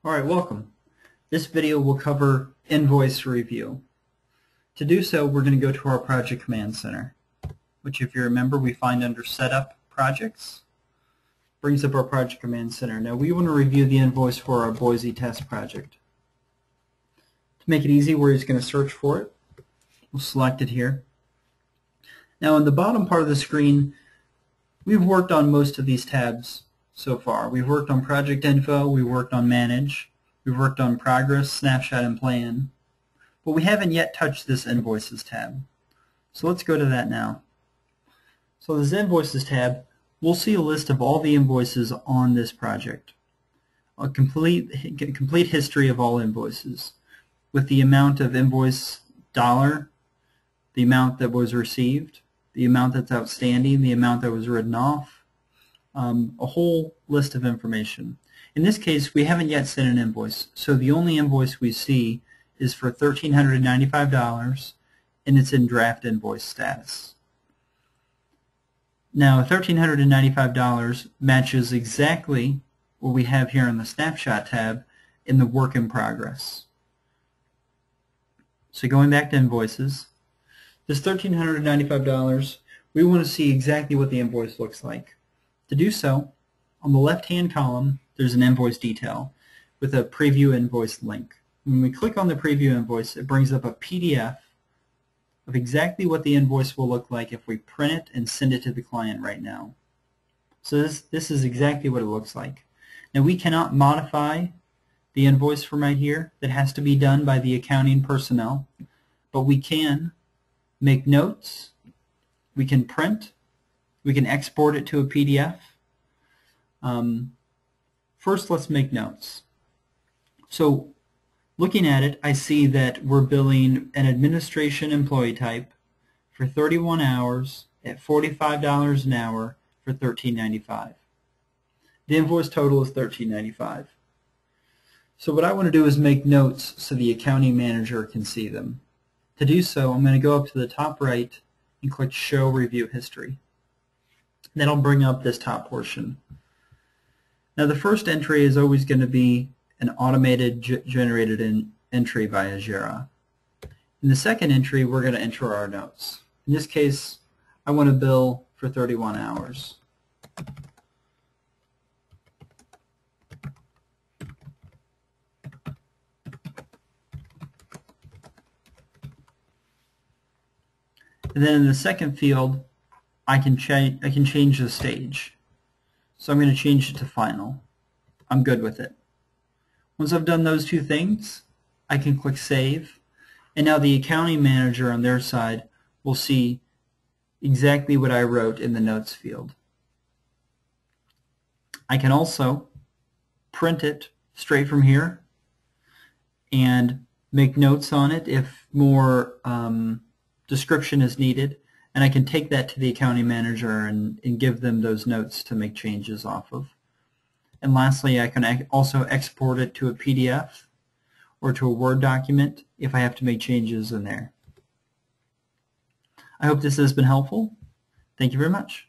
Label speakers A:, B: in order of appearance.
A: Alright, welcome. This video will cover invoice review. To do so, we're going to go to our Project Command Center, which if you remember we find under Setup Projects. Brings up our Project Command Center. Now we want to review the invoice for our Boise test project. To make it easy, we're just going to search for it. We'll select it here. Now in the bottom part of the screen, we've worked on most of these tabs so far. We've worked on Project Info, we've worked on Manage, we've worked on Progress, Snapshot, and Plan, but we haven't yet touched this Invoices tab. So let's go to that now. So this Invoices tab, we'll see a list of all the invoices on this project. A complete history of all invoices with the amount of invoice dollar, the amount that was received, the amount that's outstanding, the amount that was written off, a whole list of information. In this case, we haven't yet sent an invoice, so the only invoice we see is for $1,395, and it's in draft invoice status. Now, $1,395 matches exactly what we have here in the Snapshot tab in the Work in Progress. So going back to Invoices, this $1,395, we want to see exactly what the invoice looks like. To do so, on the left-hand column, there's an invoice detail with a preview invoice link. When we click on the preview invoice, it brings up a PDF of exactly what the invoice will look like if we print it and send it to the client right now. So this is exactly what it looks like. Now we cannot modify the invoice from right here. That has to be done by the accounting personnel, but we can make notes, we can print, we can export it to a PDF. First, let's make notes. So looking at it, I see that we're billing an administration employee type for 31 hours at $45 an hour for $13.95. The invoice total is $13.95. So what I want to do is make notes so the accounting manager can see them. To do so, I'm going to go up to the top right and click Show Review History. That'll bring up this top portion. Now the first entry is always going to be an automated generated entry by Ajera. In the second entry, we're going to enter our notes. In this case, I want to bill for 31 hours. And then in the second field, I can change the stage. So I'm going to change it to final. I'm good with it. Once I've done those two things, I can click Save. And now the accounting manager on their side will see exactly what I wrote in the notes field. I can also print it straight from here and make notes on it if more description is needed. And I can take that to the accounting manager and give them those notes to make changes off of. And lastly, I can also export it to a PDF or to a Word document if I have to make changes in there. I hope this has been helpful. Thank you very much.